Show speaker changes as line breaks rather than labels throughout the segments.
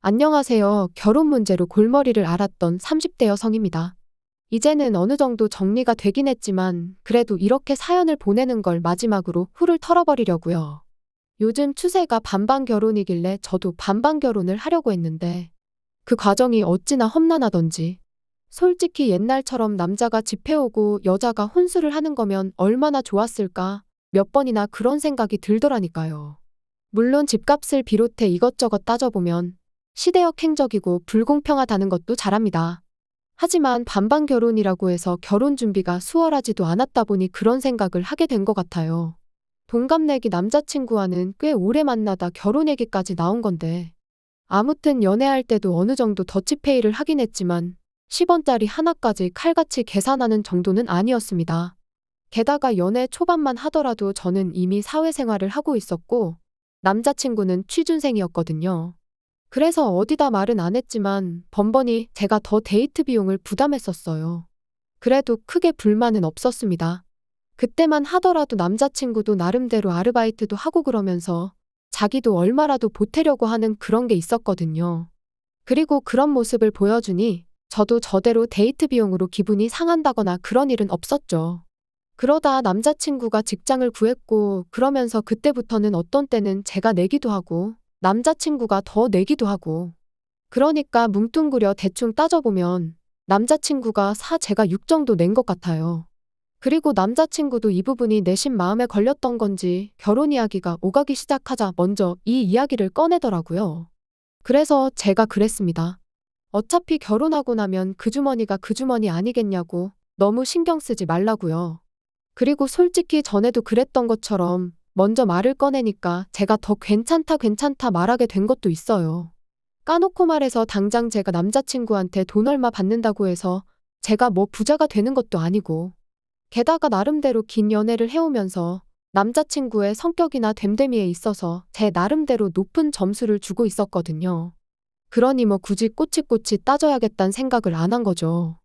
안녕하세요. 결혼 문제로 골머리를 앓았던 30대 여성입니다. 이제는 어느 정도 정리가 되긴 했지만 그래도 이렇게 사연을 보내는 걸 마지막으로 훌을 털어버리려고요. 요즘 추세가 반반 결혼이길래 저도 반반 결혼을 하려고 했는데 그 과정이 어찌나 험난하던지. 솔직히 옛날처럼 남자가 집 해오고 여자가 혼수를 하는 거면 얼마나 좋았을까 몇 번이나 그런 생각이 들더라니까요. 물론 집값을 비롯해 이것저것 따져보면 시대역 행적이고 불공평하다는 것도 잘합니다. 하지만 반반 결혼이라고 해서 결혼 준비가 수월하지도 않았다 보니 그런 생각을 하게 된 것 같아요. 동갑내기 남자친구와는 꽤 오래 만나다 결혼 얘기까지 나온 건데 아무튼 연애할 때도 어느 정도 더치페이를 하긴 했지만 10원짜리 하나까지 칼같이 계산하는 정도는 아니었습니다. 게다가 연애 초반만 하더라도 저는 이미 사회생활을 하고 있었고 남자친구는 취준생이었거든요. 그래서 어디다 말은 안 했지만 번번이 제가 더 데이트 비용을 부담했었어요. 그래도 크게 불만은 없었습니다. 그때만 하더라도 남자친구도 나름대로 아르바이트도 하고 그러면서 자기도 얼마라도 보태려고 하는 그런 게 있었거든요. 그리고 그런 모습을 보여주니 저도 저대로 데이트 비용으로 기분이 상한다거나 그런 일은 없었죠. 그러다 남자친구가 직장을 구했고 그러면서 그때부터는 어떤 때는 제가 내기도 하고 남자친구가 더 내기도 하고. 그러니까 뭉뚱그려 대충 따져보면 남자친구가 4 제가 6 정도 낸 것 같아요. 그리고 남자친구도 이 부분이 내심 마음에 걸렸던 건지 결혼 이야기가 오가기 시작하자 먼저 이 이야기를 꺼내더라고요. 그래서 제가 그랬습니다. 어차피 결혼하고 나면 그 주머니가 그 주머니 아니겠냐고 너무 신경 쓰지 말라고요. 그리고 솔직히 전에도 그랬던 것처럼 먼저 말을 꺼내니까 제가 더 괜찮다 말하게 된 것도 있어요. 까놓고 말해서 당장 제가 남자친구한테 돈 얼마 받는다고 해서 제가 뭐 부자가 되는 것도 아니고 게다가 나름대로 긴 연애를 해오면서 남자친구의 성격이나 됨됨이에 있어서 제 나름대로 높은 점수를 주고 있었거든요. 그러니 뭐 굳이 꼬치꼬치 따져야겠다는 생각을 안 한 거죠.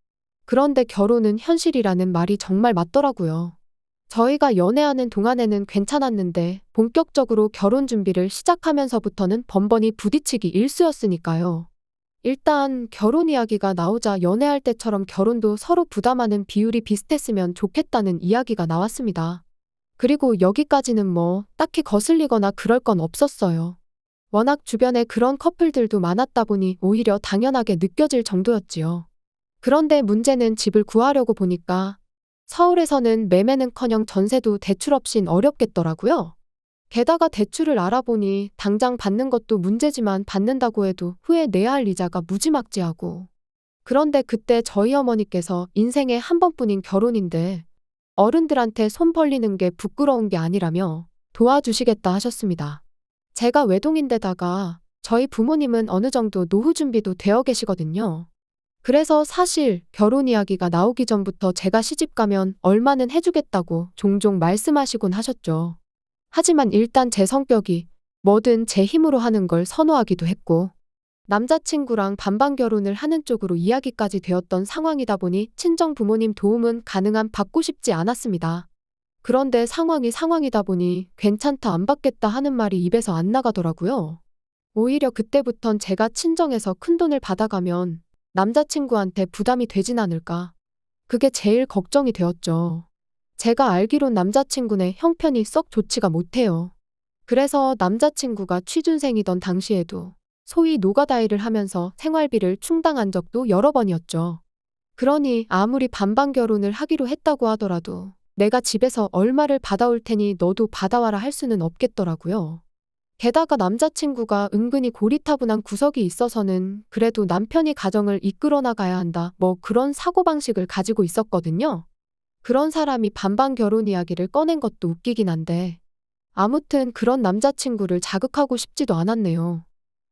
그런데 결혼은 현실이라는 말이 정말 맞더라고요. 저희가 연애하는 동안에는 괜찮았는데 본격적으로 결혼 준비를 시작하면서부터는 번번이 부딪히기 일쑤였으니까요. 일단 결혼 이야기가 나오자 연애할 때처럼 결혼도 서로 부담하는 비율이 비슷했으면 좋겠다는 이야기가 나왔습니다. 그리고 여기까지는 뭐 딱히 거슬리거나 그럴 건 없었어요. 워낙 주변에 그런 커플들도 많았다 보니 오히려 당연하게 느껴질 정도였지요. 그런데 문제는 집을 구하려고 보니까 서울에서는 매매는커녕 전세도 대출 없인 어렵겠더라고요. 게다가 대출을 알아보니 당장 받는 것도 문제지만 받는다고 해도 후에 내야 할 이자가 무지막지하고. 그런데 그때 저희 어머니께서 인생에 한 번뿐인 결혼인데 어른들한테 손 벌리는 게 부끄러운 게 아니라며 도와주시겠다 하셨습니다. 제가 외동인데다가 저희 부모님은 어느 정도 노후 준비도 되어 계시거든요. 그래서 사실 결혼 이야기가 나오기 전부터 제가 시집가면 얼마는 해주겠다고 종종 말씀하시곤 하셨죠. 하지만 일단 제 성격이 뭐든 제 힘으로 하는 걸 선호하기도 했고 남자친구랑 반반 결혼을 하는 쪽으로 이야기까지 되었던 상황이다 보니 친정 부모님 도움은 가능한 받고 싶지 않았습니다. 그런데 상황이 상황이다 보니 괜찮다 안 받겠다 하는 말이 입에서 안 나가더라고요. 오히려 그때부턴 제가 친정에서 큰돈을 받아가면 남자친구한테 부담이 되진 않을까. 그게 제일 걱정이 되었죠. 제가 알기론 남자친구네 형편이 썩 좋지가 못해요. 그래서 남자친구가 취준생이던 당시에도 소위 노가다 일을 하면서 생활비를 충당한 적도 여러 번이었죠. 그러니 아무리 반반 결혼을 하기로 했다고 하더라도 내가 집에서 얼마를 받아올 테니 너도 받아와라 할 수는 없겠더라고요. 게다가 남자친구가 은근히 고리타분한 구석이 있어서는 그래도 남편이 가정을 이끌어 나가야 한다 뭐 그런 사고방식을 가지고 있었거든요. 그런 사람이 반반 결혼 이야기를 꺼낸 것도 웃기긴 한데 아무튼 그런 남자친구를 자극하고 싶지도 않았네요.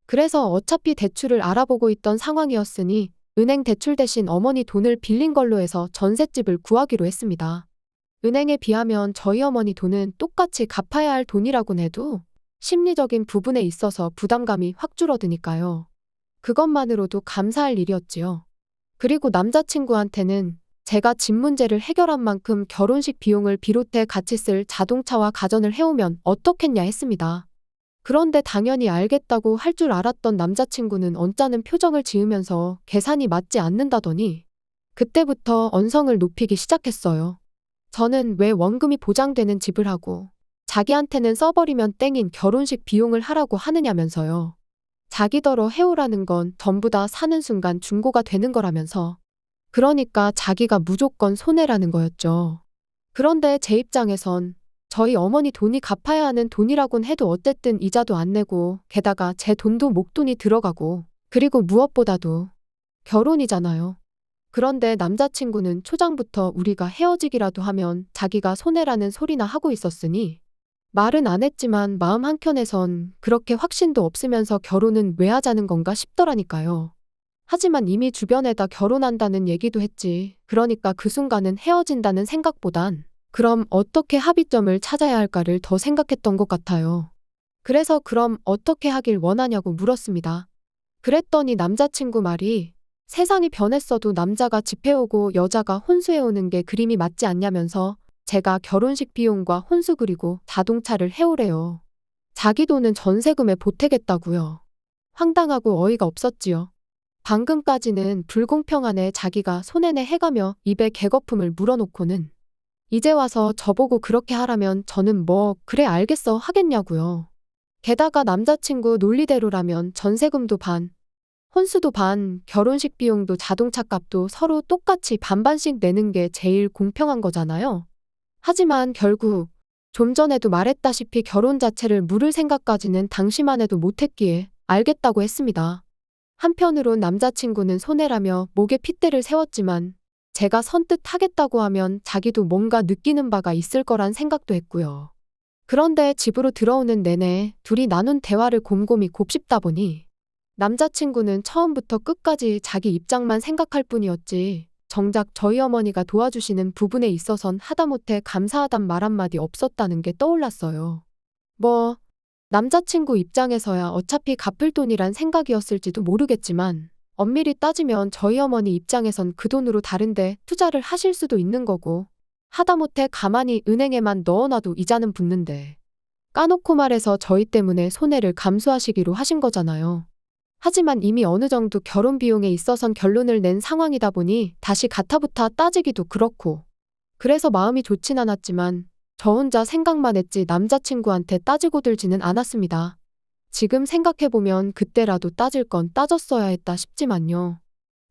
그래서 어차피 대출을 알아보고 있던 상황이었으니 은행 대출 대신 어머니 돈을 빌린 걸로 해서 전셋집을 구하기로 했습니다. 은행에 비하면 저희 어머니 돈은 똑같이 갚아야 할 돈이라곤 해도 심리적인 부분에 있어서 부담감이 확 줄어드니까요. 그것만으로도 감사할 일이었지요. 그리고 남자친구한테는 제가 집 문제를 해결한 만큼 결혼식 비용을 비롯해 같이 쓸 자동차와 가전을 해오면 어떻겠냐 했습니다. 그런데 당연히 알겠다고 할 줄 알았던 남자친구는 언짢은 표정을 지으면서 계산이 맞지 않는다더니 그때부터 언성을 높이기 시작했어요. 저는 왜 원금이 보장되는 집을 하고 자기한테는 써버리면 땡인 결혼식 비용을 하라고 하느냐면서요. 자기더러 해오라는 건 전부 다 사는 순간 중고가 되는 거라면서. 그러니까 자기가 무조건 손해라는 거였죠. 그런데 제 입장에선 저희 어머니 돈이 갚아야 하는 돈이라곤 해도 어쨌든 이자도 안 내고 게다가 제 돈도 목돈이 들어가고 그리고 무엇보다도 결혼이잖아요. 그런데 남자친구는 초장부터 우리가 헤어지기라도 하면 자기가 손해라는 소리나 하고 있었으니 말은 안 했지만 마음 한켠에선 그렇게 확신도 없으면서 결혼은 왜 하자는 건가 싶더라니까요. 하지만 이미 주변에다 결혼한다는 얘기도 했지. 그러니까 그 순간은 헤어진다는 생각보단 그럼 어떻게 합의점을 찾아야 할까를 더 생각했던 것 같아요. 그래서 그럼 어떻게 하길 원하냐고 물었습니다. 그랬더니 남자친구 말이 세상이 변했어도 남자가 집해오고 여자가 혼수해오는 게 그림이 맞지 않냐면서 제가 결혼식 비용과 혼수 그리고 자동차를 해오래요. 자기 돈은 전세금에 보태겠다고요. 황당하고 어이가 없었지요. 방금까지는 불공평하네 자기가 손해내 해가며 입에 개거품을 물어놓고는 이제 와서 저보고 그렇게 하라면 저는 뭐 그래 알겠어 하겠냐고요. 게다가 남자친구 논리대로라면 전세금도 반, 혼수도 반, 결혼식 비용도 자동차 값도 서로 똑같이 반반씩 내는 게 제일 공평한 거잖아요. 하지만 결국 좀 전에도 말했다시피 결혼 자체를 물을 생각까지는 당시만 해도 못했기에 알겠다고 했습니다. 한편으론 남자친구는 손해라며 목에 핏대를 세웠지만 제가 선뜻 하겠다고 하면 자기도 뭔가 느끼는 바가 있을 거란 생각도 했고요. 그런데 집으로 들어오는 내내 둘이 나눈 대화를 곰곰이 곱씹다 보니 남자친구는 처음부터 끝까지 자기 입장만 생각할 뿐이었지 정작 저희 어머니가 도와주시는 부분에 있어선 하다못해 감사하단 말 한마디 없었다는 게 떠올랐어요. 뭐 남자친구 입장에서야 어차피 갚을 돈이란 생각이었을지도 모르겠지만 엄밀히 따지면 저희 어머니 입장에선 그 돈으로 다른데 투자를 하실 수도 있는 거고 하다못해 가만히 은행에만 넣어놔도 이자는 붙는데 까놓고 말해서 저희 때문에 손해를 감수하시기로 하신 거잖아요. 하지만 이미 어느 정도 결혼 비용에 있어선 결론을 낸 상황이다 보니 다시 가타부타 따지기도 그렇고 그래서 마음이 좋진 않았지만 저 혼자 생각만 했지 남자친구한테 따지고 들지는 않았습니다. 지금 생각해보면 그때라도 따질 건 따졌어야 했다 싶지만요.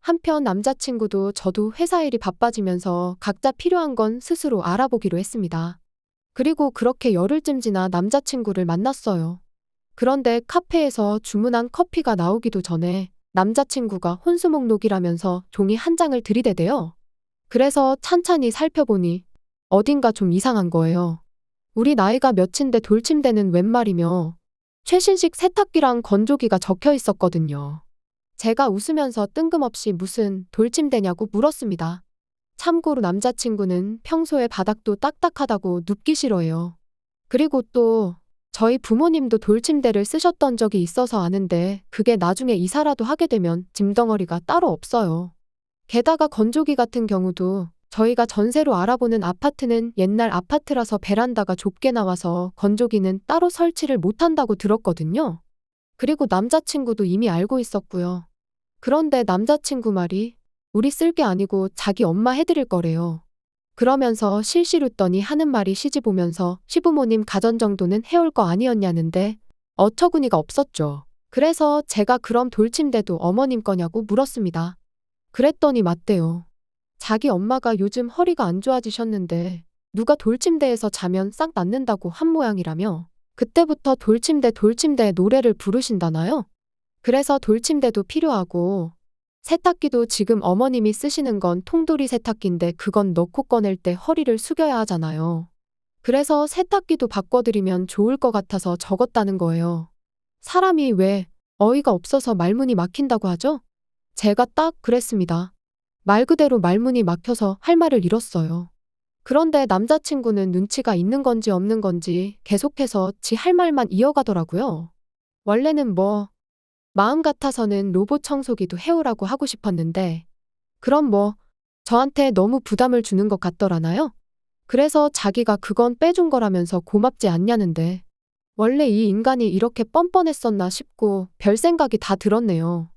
한편 남자친구도 저도 회사 일이 바빠지면서 각자 필요한 건 스스로 알아보기로 했습니다. 그리고 그렇게 열흘쯤 지나 남자친구를 만났어요. 그런데 카페에서 주문한 커피가 나오기도 전에 남자친구가 혼수 목록이라면서 종이 한 장을 들이대대요. 그래서 찬찬히 살펴보니 어딘가 좀 이상한 거예요. 우리 나이가 몇인데 돌침대는 웬 말이며 최신식 세탁기랑 건조기가 적혀 있었거든요. 제가 웃으면서 뜬금없이 무슨 돌침대냐고 물었습니다. 참고로 남자친구는 평소에 바닥도 딱딱하다고 눕기 싫어해요. 그리고 또 저희 부모님도 돌침대를 쓰셨던 적이 있어서 아는데 그게 나중에 이사라도 하게 되면 짐덩어리가 따로 없어요. 게다가 건조기 같은 경우도 저희가 전세로 알아보는 아파트는 옛날 아파트라서 베란다가 좁게 나와서 건조기는 따로 설치를 못한다고 들었거든요. 그리고 남자친구도 이미 알고 있었고요. 그런데 남자친구 말이 우리 쓸 게 아니고 자기 엄마 해드릴 거래요. 그러면서 실실 웃더니 하는 말이 시집 오면서 시부모님 가전 정도는 해올 거 아니었냐는데 어처구니가 없었죠. 그래서 제가 그럼 돌침대도 어머님 거냐고 물었습니다. 그랬더니 맞대요. 자기 엄마가 요즘 허리가 안 좋아지셨는데 누가 돌침대에서 자면 싹 낫는다고 한 모양이라며 그때부터 돌침대 노래를 부르신다나요? 그래서 돌침대도 필요하고 세탁기도 지금 어머님이 쓰시는 건 통돌이 세탁기인데 그건 넣고 꺼낼 때 허리를 숙여야 하잖아요. 그래서 세탁기도 바꿔드리면 좋을 것 같아서 적었다는 거예요. 사람이 왜 어이가 없어서 말문이 막힌다고 하죠? 제가 딱 그랬습니다. 말 그대로 말문이 막혀서 할 말을 잃었어요. 그런데 남자친구는 눈치가 있는 건지 없는 건지 계속해서 지 할 말만 이어가더라고요. 원래는 뭐 마음 같아서는 로봇 청소기도 해오라고 하고 싶었는데 그럼 뭐 저한테 너무 부담을 주는 것 같더라나요? 그래서 자기가 그건 빼준 거라면서 고맙지 않냐는데 원래 이 인간이 이렇게 뻔뻔했었나 싶고 별 생각이 다 들었네요.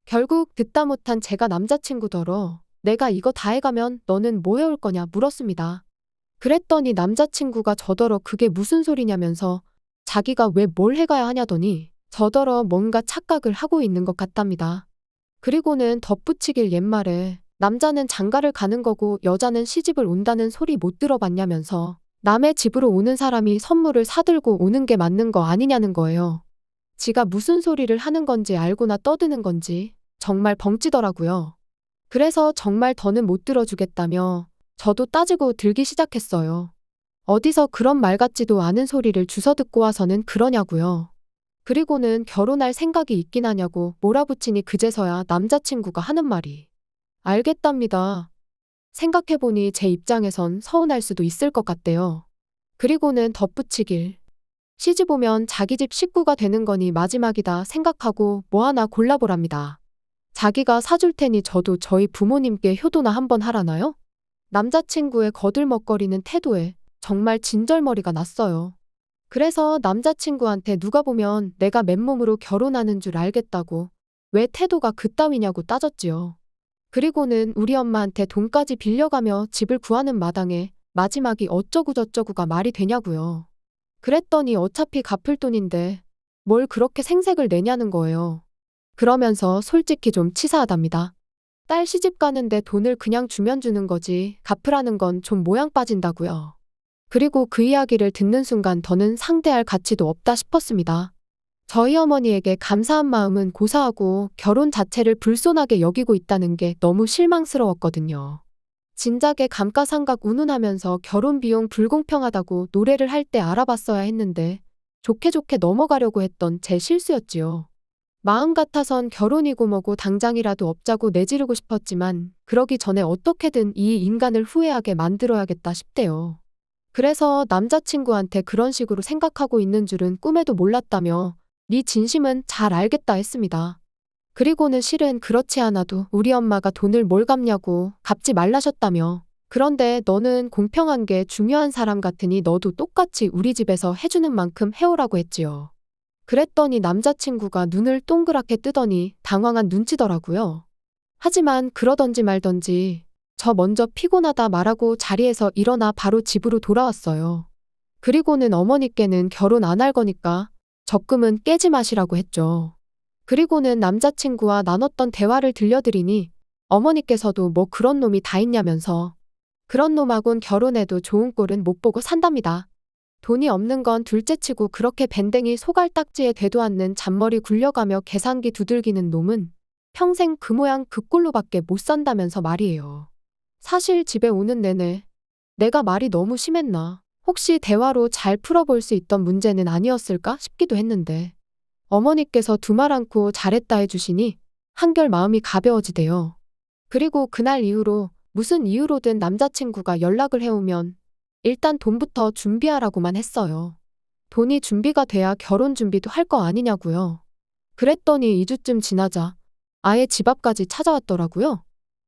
결국 듣다 못한 제가 남자친구더러 내가 이거 다 해가면 너는 뭐 해올 거냐 물었습니다. 그랬더니 남자친구가 저더러 그게 무슨 소리냐면서 자기가 왜 뭘 해가야 하냐더니 저더러 뭔가 착각을 하고 있는 것 같답니다. 그리고는 덧붙이길 옛말에 남자는 장가를 가는 거고 여자는 시집을 온다는 소리 못 들어봤냐면서 남의 집으로 오는 사람이 선물을 사들고 오는 게 맞는 거 아니냐는 거예요. 지가 무슨 소리를 하는 건지 알고나 떠드는 건지 정말 벙찌더라고요. 그래서 정말 더는 못 들어주겠다며 저도 따지고 들기 시작했어요. 어디서 그런 말 같지도 않은 소리를 주워 듣고 와서는 그러냐고요. 그리고는 결혼할 생각이 있긴 하냐고 몰아붙이니 그제서야 남자친구가 하는 말이 알겠답니다. 생각해보니 제 입장에선 서운할 수도 있을 것 같대요. 그리고는 덧붙이길 시집 오면 자기 집 식구가 되는 거니 마지막이다 생각하고 뭐 하나 골라보랍니다. 자기가 사줄 테니 저도 저희 부모님께 효도나 한번 하라나요? 남자친구의 거들먹거리는 태도에 정말 진절머리가 났어요. 그래서 남자친구한테 누가 보면 내가 맨몸으로 결혼하는 줄 알겠다고 왜 태도가 그따위냐고 따졌지요. 그리고는 우리 엄마한테 돈까지 빌려가며 집을 구하는 마당에 마지막이 어쩌구저쩌구가 말이 되냐고요. 그랬더니 어차피 갚을 돈인데 뭘 그렇게 생색을 내냐는 거예요. 그러면서 솔직히 좀 치사하답니다. 딸 시집 가는데 돈을 그냥 주면 주는 거지 갚으라는 건 좀 모양 빠진다고요. 그리고 그 이야기를 듣는 순간 더는 상대할 가치도 없다 싶었습니다. 저희 어머니에게 감사한 마음은 고사하고 결혼 자체를 불손하게 여기고 있다는 게 너무 실망스러웠거든요. 진작에 감가상각 운운하면서 결혼 비용 불공평하다고 노래를 할 때 알아봤어야 했는데 좋게 좋게 넘어가려고 했던 제 실수였지요. 마음 같아선 결혼이고 뭐고 당장이라도 업자고 내지르고 싶었지만 그러기 전에 어떻게든 이 인간을 후회하게 만들어야겠다 싶대요. 그래서 남자친구한테 그런 식으로 생각하고 있는 줄은 꿈에도 몰랐다며 네 진심은 잘 알겠다 했습니다. 그리고는 실은 그렇지 않아도 우리 엄마가 돈을 뭘 갚냐고 갚지 말라셨다며 그런데 너는 공평한 게 중요한 사람 같으니 너도 똑같이 우리 집에서 해주는 만큼 해오라고 했지요. 그랬더니 남자친구가 눈을 동그랗게 뜨더니 당황한 눈치더라고요. 하지만 그러던지 말던지 저 먼저 피곤하다 말하고 자리에서 일어나 바로 집으로 돌아왔어요. 그리고는 어머니께는 결혼 안 할 거니까 적금은 깨지 마시라고 했죠. 그리고는 남자친구와 나눴던 대화를 들려드리니 어머니께서도 뭐 그런 놈이 다 있냐면서 그런 놈하곤 결혼해도 좋은 꼴은 못 보고 산답니다. 돈이 없는 건 둘째치고 그렇게 밴댕이 소갈딱지에 되도 않는 잔머리 굴려가며 계산기 두들기는 놈은 평생 그 모양 그 꼴로밖에 못 산다면서 말이에요. 사실 집에 오는 내내 내가 말이 너무 심했나? 혹시 대화로 잘 풀어볼 수 있던 문제는 아니었을까 싶기도 했는데 어머니께서 두말 않고 잘했다 해주시니 한결 마음이 가벼워지대요. 그리고 그날 이후로 무슨 이유로든 남자친구가 연락을 해오면 일단 돈부터 준비하라고만 했어요. 돈이 준비가 돼야 결혼 준비도 할 거 아니냐고요. 그랬더니 2주쯤 지나자 아예 집 앞까지 찾아왔더라고요.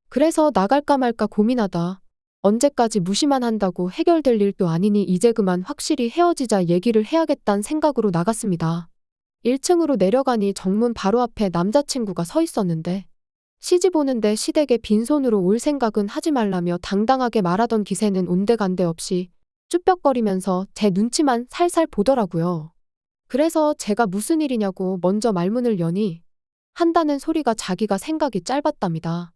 그래서 나갈까 말까 고민하다 언제까지 무시만 한다고 해결될 일도 아니니 이제 그만 확실히 헤어지자 얘기를 해야겠다는 생각으로 나갔습니다. 1층으로 내려가니 정문 바로 앞에 남자친구가 서 있었는데 시집 오는데 시댁에 빈손으로 올 생각은 하지 말라며 당당하게 말하던 기세는 온데간데 없이 쭈뼛거리면서 제 눈치만 살살 보더라고요. 그래서 제가 무슨 일이냐고 먼저 말문을 여니 한다는 소리가 자기가 생각이 짧았답니다.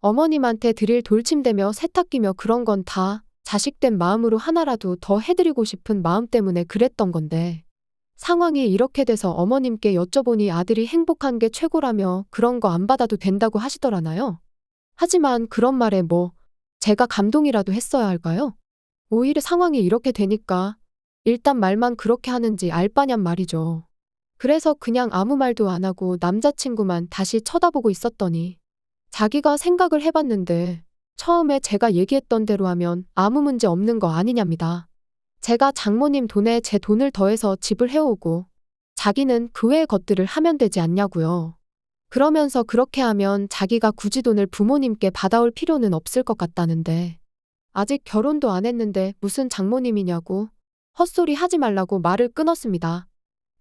어머님한테 드릴 돌침대며 세탁기며 그런 건 다 자식된 마음으로 하나라도 더 해드리고 싶은 마음 때문에 그랬던 건데 상황이 이렇게 돼서 어머님께 여쭤보니 아들이 행복한 게 최고라며 그런 거 안 받아도 된다고 하시더라나요. 하지만 그런 말에 뭐 제가 감동이라도 했어야 할까요? 오히려 상황이 이렇게 되니까 일단 말만 그렇게 하는지 알 바냔 말이죠. 그래서 그냥 아무 말도 안 하고 남자친구만 다시 쳐다보고 있었더니 자기가 생각을 해봤는데 처음에 제가 얘기했던 대로 하면 아무 문제 없는 거 아니냐입니다. 제가 장모님 돈에 제 돈을 더해서 집을 해오고 자기는 그 외의 것들을 하면 되지 않냐고요. 그러면서 그렇게 하면 자기가 굳이 돈을 부모님께 받아올 필요는 없을 것 같다는데 아직 결혼도 안 했는데 무슨 장모님이냐고 헛소리 하지 말라고 말을 끊었습니다.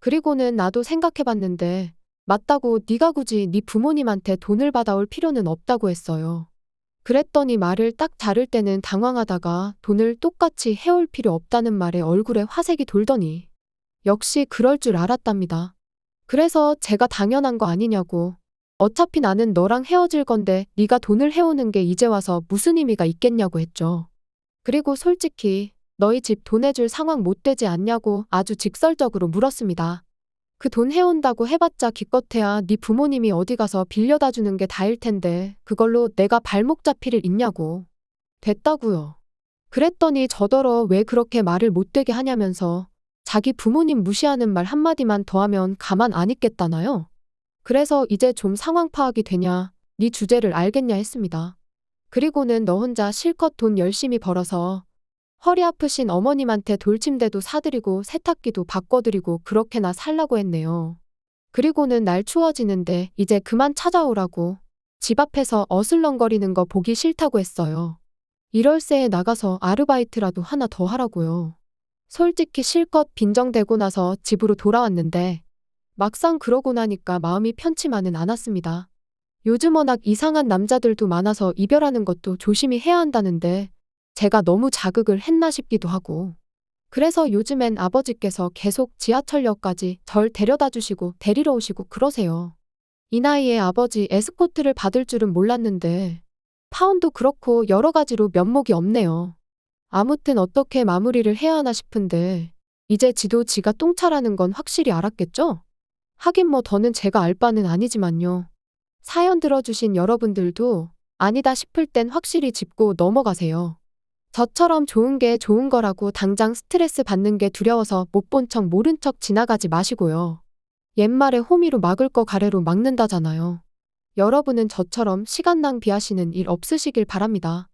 그리고는 나도 생각해봤는데 맞다고 네가 굳이 네 부모님한테 돈을 받아올 필요는 없다고 했어요. 그랬더니 말을 딱 자를 때는 당황하다가 돈을 똑같이 해올 필요 없다는 말에 얼굴에 화색이 돌더니 역시 그럴 줄 알았답니다. 그래서 제가 당연한 거 아니냐고. 어차피 나는 너랑 헤어질 건데 네가 돈을 해오는 게 이제 와서 무슨 의미가 있겠냐고 했죠. 그리고 솔직히 너희 집 돈 해줄 상황 못 되지 않냐고 아주 직설적으로 물었습니다. 그 돈 해온다고 해봤자 기껏해야 네 부모님이 어디 가서 빌려다 주는 게 다일 텐데 그걸로 내가 발목 잡힐 일 있냐고. 됐다고요. 그랬더니 저더러 왜 그렇게 말을 못되게 하냐면서 자기 부모님 무시하는 말 한마디만 더 하면 가만 안 있겠다나요? 그래서 이제 좀 상황 파악이 되냐, 네 주제를 알겠냐 했습니다. 그리고는 너 혼자 실컷 돈 열심히 벌어서 허리 아프신 어머님한테 돌침대도 사드리고 세탁기도 바꿔드리고 그렇게나 살라고 했네요. 그리고는 날 추워지는데 이제 그만 찾아오라고 집 앞에서 어슬렁거리는 거 보기 싫다고 했어요. 이럴 새에 나가서 아르바이트라도 하나 더 하라고요. 솔직히 실컷 빈정대고 나서 집으로 돌아왔는데 막상 그러고 나니까 마음이 편치만은 않았습니다. 요즘 워낙 이상한 남자들도 많아서 이별하는 것도 조심히 해야 한다는데 제가 너무 자극을 했나 싶기도 하고. 그래서 요즘엔 아버지께서 계속 지하철역까지 절 데려다 주시고 데리러 오시고 그러세요. 이 나이에 아버지 에스코트를 받을 줄은 몰랐는데 파혼도 그렇고 여러 가지로 면목이 없네요. 아무튼 어떻게 마무리를 해야 하나 싶은데 이제 지도 지가 똥차라는 건 확실히 알았겠죠? 하긴 뭐 더는 제가 알 바는 아니지만요. 사연 들어주신 여러분들도 아니다 싶을 땐 확실히 짚고 넘어가세요. 저처럼 좋은 게 좋은 거라고 당장 스트레스 받는 게 두려워서 못 본 척 모른 척 지나가지 마시고요. 옛말에 호미로 막을 거 가래로 막는다잖아요. 여러분은 저처럼 시간 낭비하시는 일 없으시길 바랍니다.